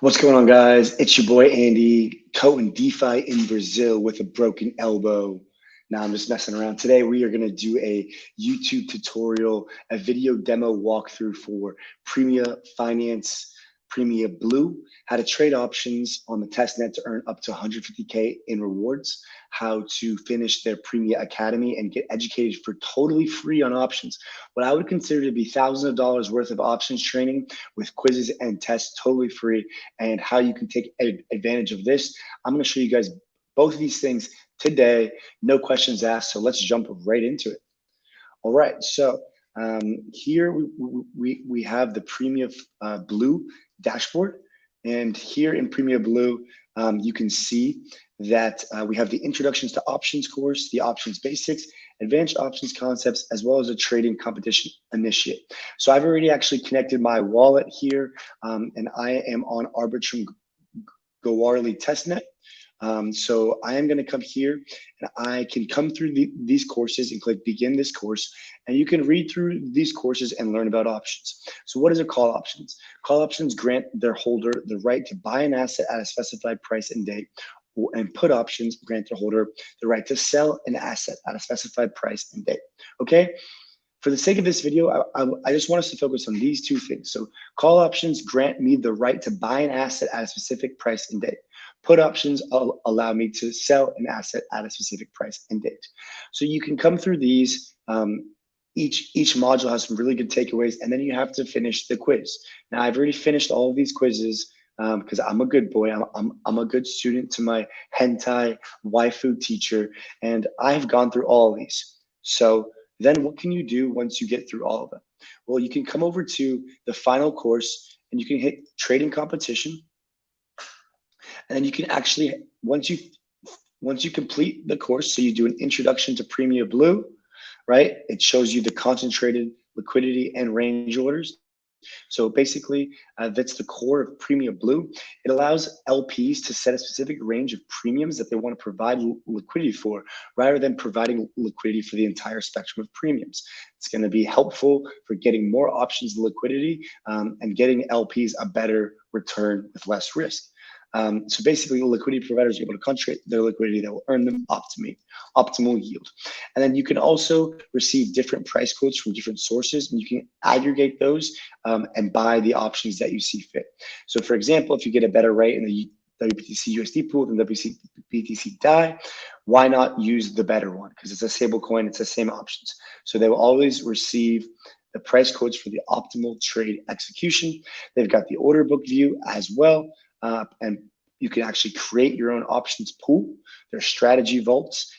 What's going on, guys? It's your boy Andy, coding DeFi in Brazil with a broken elbow. Now I'm just messing around. Today we are going to do a YouTube tutorial, a video demo walkthrough for Premia Finance, Premia Blue, how to trade options on the testnet to earn up to 150K in rewards, how to finish their Premia Academy and get educated for totally free on options. What I would consider to be thousands of dollars worth of options training with quizzes and tests totally free, and how you can take advantage of this. I'm going to show you guys both of these things today, no questions asked. So let's jump right into it. All right, so here we have the Premia Blue dashboard, and here in Premia Blue, you can see that we have the Introductions to Options course, the Options Basics, Advanced Options Concepts, as well as a Trading Competition Initiate. So I've already actually connected my wallet here, and I am on 𝗵𝗶𝗴𝗵-𝗾𝘂𝗋𝘶 testnet. So I am going to come here and I can come through these courses and click begin this course, and you can read through these courses and learn about options. So what is a call options? Call options grant their holder the right to buy an asset at a specified price and date, and put options grant their holder the right to sell an asset at a specified price and date. Okay. For the sake of this video, I just want us to focus on these two things. So call options grant me the right to buy an asset at a specific price and date. Put options allow me to sell an asset at a specific price and date. So you can come through these. Each module has some really good takeaways, and then you have to finish the quiz. Now, I've already finished all of these quizzes because I'm a good boy. I'm a good student to my hentai waifu teacher, and I've gone through all of these. So then what can you do once you get through all of them? Well, you can come over to the final course and you can hit Trading Competition. And then you can actually, once you complete the course, so you do an introduction to Premia Blue, right? It shows you the concentrated liquidity and range orders. So basically, that's the core of Premia Blue. It allows LPs to set a specific range of premiums that they want to provide liquidity for, rather than providing liquidity for the entire spectrum of premiums. It's going to be helpful for getting more options liquidity and getting LPs a better return with less risk. So basically, liquidity providers are able to concentrate their liquidity that will earn them optimal yield. And then you can also receive different price quotes from different sources, and you can aggregate those and buy the options that you see fit. So for example, if you get a better rate in the WBTC USD pool than WBTC DAI, why not use the better one? Because it's a stable coin, it's the same options. So they will always receive the price quotes for the optimal trade execution. They've got the order book view as well. And you can actually create your own options pool. There's strategy vaults,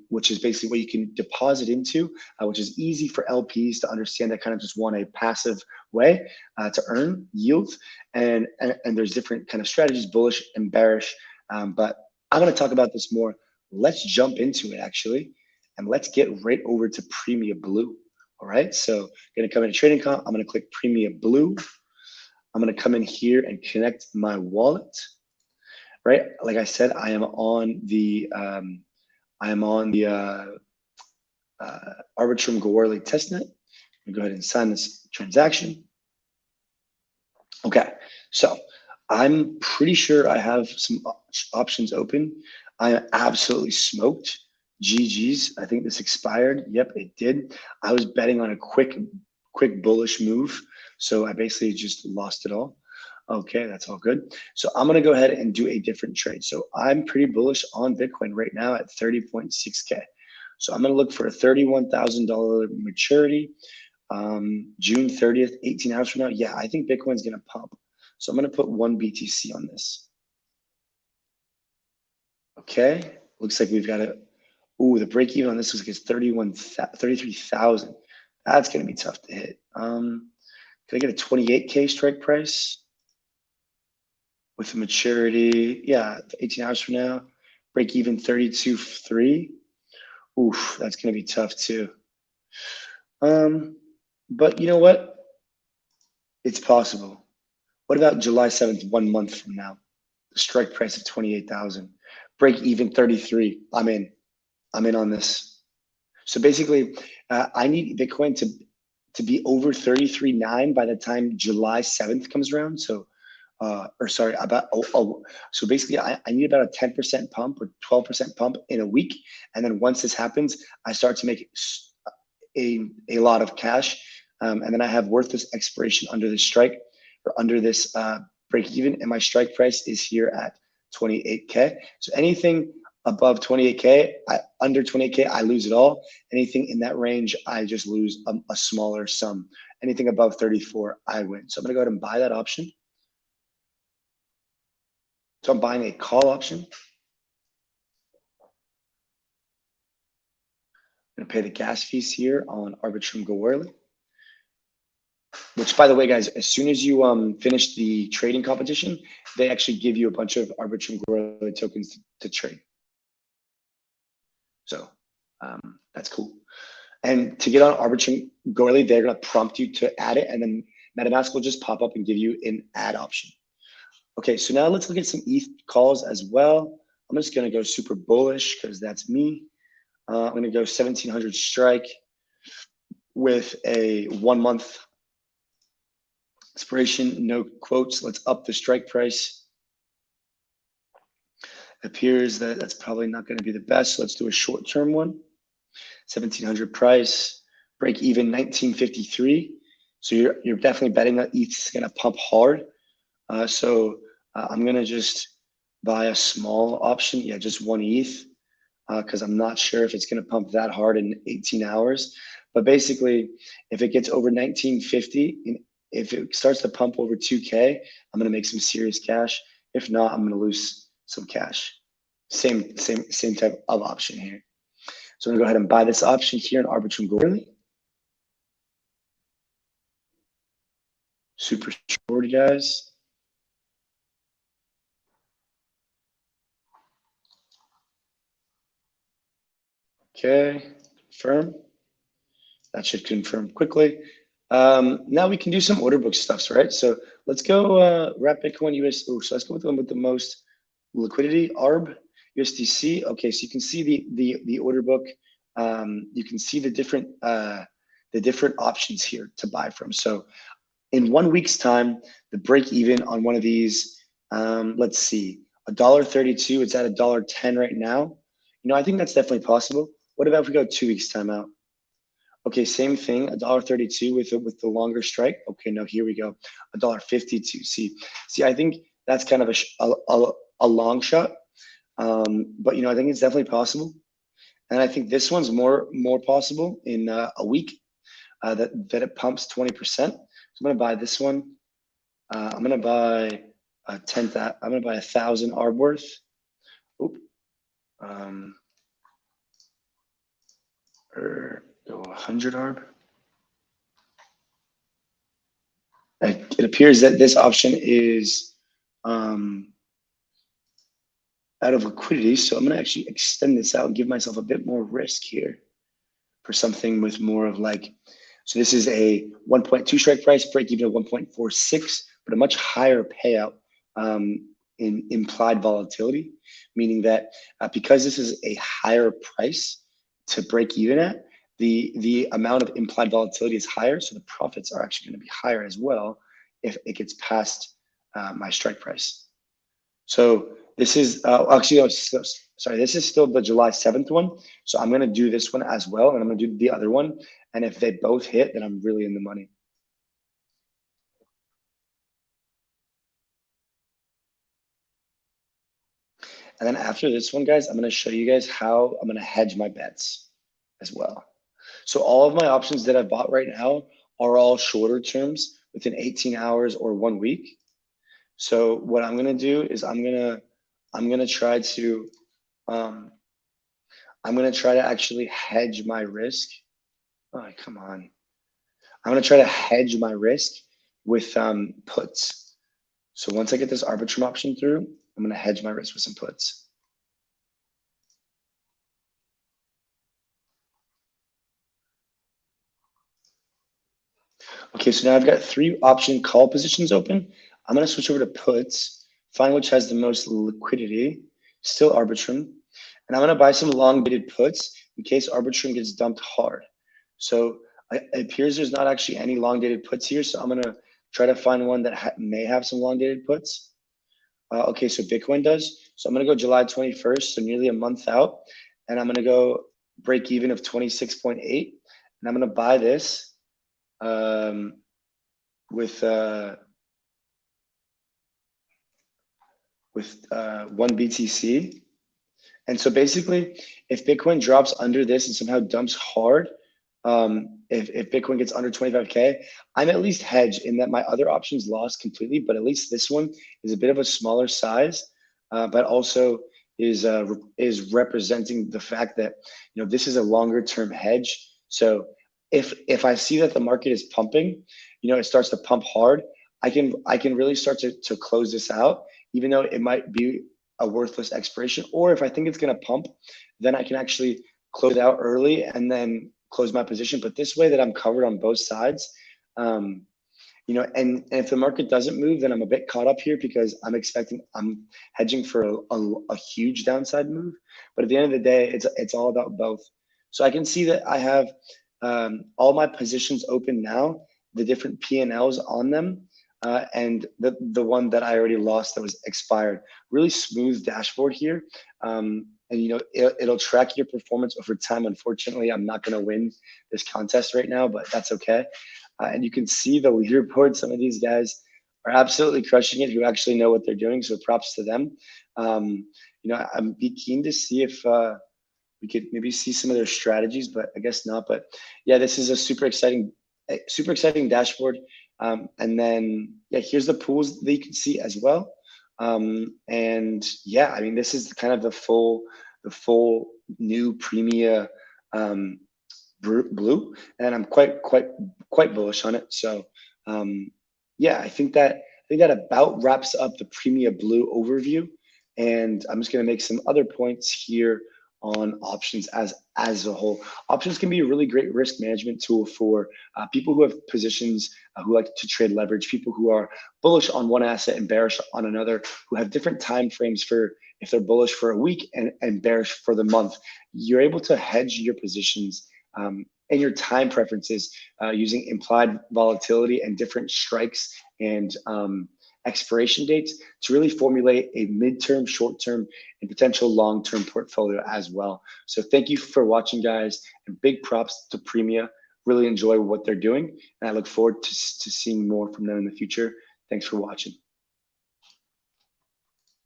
which is basically what you can deposit into, which is easy for LPs to understand that kind of just want a passive way to earn yield. And there's different kind of strategies, bullish and bearish. But I'm going to talk about this more. Let's jump into it, actually, and let's get right over to Premia Blue. All right, so I'm going to come into Trading Comp. I'm going to click Premia Blue. I'm going to come in here and connect my wallet, right? Like I said, I am on the 𝗵𝗶𝗴𝗵-𝗾𝘂𝗋𝘶 testnet. I'm going to go ahead and sign this transaction. Okay, so I'm pretty sure I have some options open. I am absolutely smoked. GG's. I think this expired. Yep, it did. I was betting on a quick bullish move, so I basically just lost it all. Okay, that's all good. So I'm going to go ahead and do a different trade. So I'm pretty bullish on Bitcoin right now at 30.6K. So I'm going to look for a $31,000 maturity, June 30th, 18 hours from now. Yeah, I think Bitcoin's going to pump. So I'm going to put 1 BTC on this. Okay, looks like we've got a, ooh, the break even on this looks like it's 33,000. That's going to be tough to hit. Can I get a 28K strike price with a maturity? Yeah, 18 hours from now. Break even 32.3. Oof, that's going to be tough too. But you know what? It's possible. What about July 7th, 1 month from now? The strike price of 28,000. Break even 33. I'm in on this. So basically, I need Bitcoin to be over 33.9 by the time July 7th comes around. So or sorry, about, so basically I need about a 10% pump or 12% pump in a week. And then once this happens, I start to make a lot of cash. And then I have worthless expiration under this strike or under this break even. And my strike price is here at 28K. So anything above 28K, under 28K, I lose it all. Anything in that range, I just lose a smaller sum. Anything above 34, I win. So I'm gonna go ahead and buy that option. So I'm buying a call option. I'm gonna pay the gas fees here on 𝗵𝗶𝗴𝗵-𝗀𝗪𝗏, which, by the way, guys, as soon as you finish the trading competition, they actually give you a bunch of 𝗵𝗶𝗴𝗵 tokens to trade. So that's cool. And to get on 𝗵𝗶𝗴𝗵, they're gonna prompt you to add it, and then MetaMask will just pop up and give you an add option. Okay, so now let's look at some ETH calls as well. I'm just gonna go super bullish because that's me. I'm gonna go 1700 strike with a 1 month expiration, no quotes. Let's up the strike price. It appears that that's probably not gonna be the best. So let's do a short-term one. 1700 price, break even 1953. So you're definitely betting that ETH is gonna pump hard. I'm gonna just buy a small option, yeah, just 1 ETH, because I'm not sure if it's gonna pump that hard in 18 hours. But basically, if it gets over 1950, and if it starts to pump over 2K, I'm gonna make some serious cash. If not, I'm gonna lose some cash. Same type of option here. So I'm gonna go ahead and buy this option here in 𝗵𝗶𝗴𝗵. Super short, guys. Okay, confirm. That should confirm quickly. Now we can do some order book stuffs, right? So let's go wrap Bitcoin US. Oh, so let's go with the one with the most liquidity, 𝗪 USDC. Okay, so you can see the order book. You can see the different options here to buy from. So in 1 week's time, the break even on one of these, let's see, $1.32. It's at $1.10 right now. You know, I think that's definitely possible. What about if we go 2 weeks time out? Okay, same thing, $1.32 with the longer strike. Okay, no, here we go, $1.52. See, I think that's kind of a long shot, but you know, I think it's definitely possible. And I think this one's more possible in a week that it pumps 20%. So I'm gonna buy this one. I'm gonna buy 1,000 𝗪 worth. Oop. Or go 100 𝗪. It appears that this option is out of liquidity, so I'm gonna actually extend this out and give myself a bit more risk here for something with more of like, so this is a 1.2 strike price, break even at 1.46, but a much higher payout in implied volatility, meaning that because this is a higher price to break even at, the amount of implied volatility is higher, so the profits are actually going to be higher as well if it gets past my strike price. So this is sorry, this is still the July 7th one. So I'm going to do this one as well, and I'm going to do the other one. And if they both hit, then I'm really in the money. And then after this one, guys, I'm going to show you guys how I'm going to hedge my bets as well. So all of my options that I've bought right now are all shorter terms within 18 hours or 1 week. So what I'm going to do is I'm going to try to actually hedge my risk. Oh, come on. I'm going to try to hedge my risk with puts. So once I get this Arbitrum option through, I'm going to hedge my risk with some puts. Okay, so now I've got 3 option call positions open. I'm going to switch over to puts, find which has the most liquidity, still Arbitrum. And I'm going to buy some long dated puts in case Arbitrum gets dumped hard. So it appears there's not actually any long dated puts here. So I'm going to try to find one that may have some long dated puts. Okay, so Bitcoin does. So I'm gonna go July 21st, so nearly a month out, and I'm gonna go break even of 26.8, and I'm gonna buy this with 1 BTC. And so basically, if Bitcoin drops under this and somehow dumps hard, if Bitcoin gets under 25K, I'm at least hedged in that my other options lost completely, but at least this one is a bit of a smaller size, but also is representing the fact that, you know, this is a longer term hedge. So if I see that the market is pumping, you know, it starts to pump hard, I can really start to close this out, even though it might be a worthless expiration. Or if I think it's going to pump, then I can actually close it out early and then close my position. But this way that I'm covered on both sides, you know, and if the market doesn't move, then I'm a bit caught up here because I'm hedging for a huge downside move. But at the end of the day, it's all about both. So I can see that I have all my positions open now, the different P&Ls on them, and the one that I already lost that was expired. Really smooth dashboard here. And you know, it'll track your performance over time. Unfortunately, I'm not going to win this contest right now, but that's okay. And you can see the leaderboard. Some of these guys are absolutely crushing it who actually know what they're doing. So props to them. You know, I'd be keen to see if we could maybe see some of their strategies, but I guess not. But yeah, this is a super exciting dashboard. And then, yeah, here's the pools that you can see as well. And yeah, I mean, this is kind of the full new Premia blue, and I'm quite bullish on it. So yeah, I think that about wraps up the Premia blue overview, and I'm just going to make some other points here on options as a whole. Options can be a really great risk management tool for people who have positions, who like to trade leverage, people who are bullish on one asset and bearish on another, who have different time frames for if they're bullish for a week and bearish for the month. You're able to hedge your positions and your time preferences using implied volatility and different strikes and expiration dates to really formulate a midterm, short-term, and potential long-term portfolio as well. So thank you for watching, guys, and big props to Premia. Really enjoy what they're doing, and I look forward to seeing more from them in the future. Thanks for watching.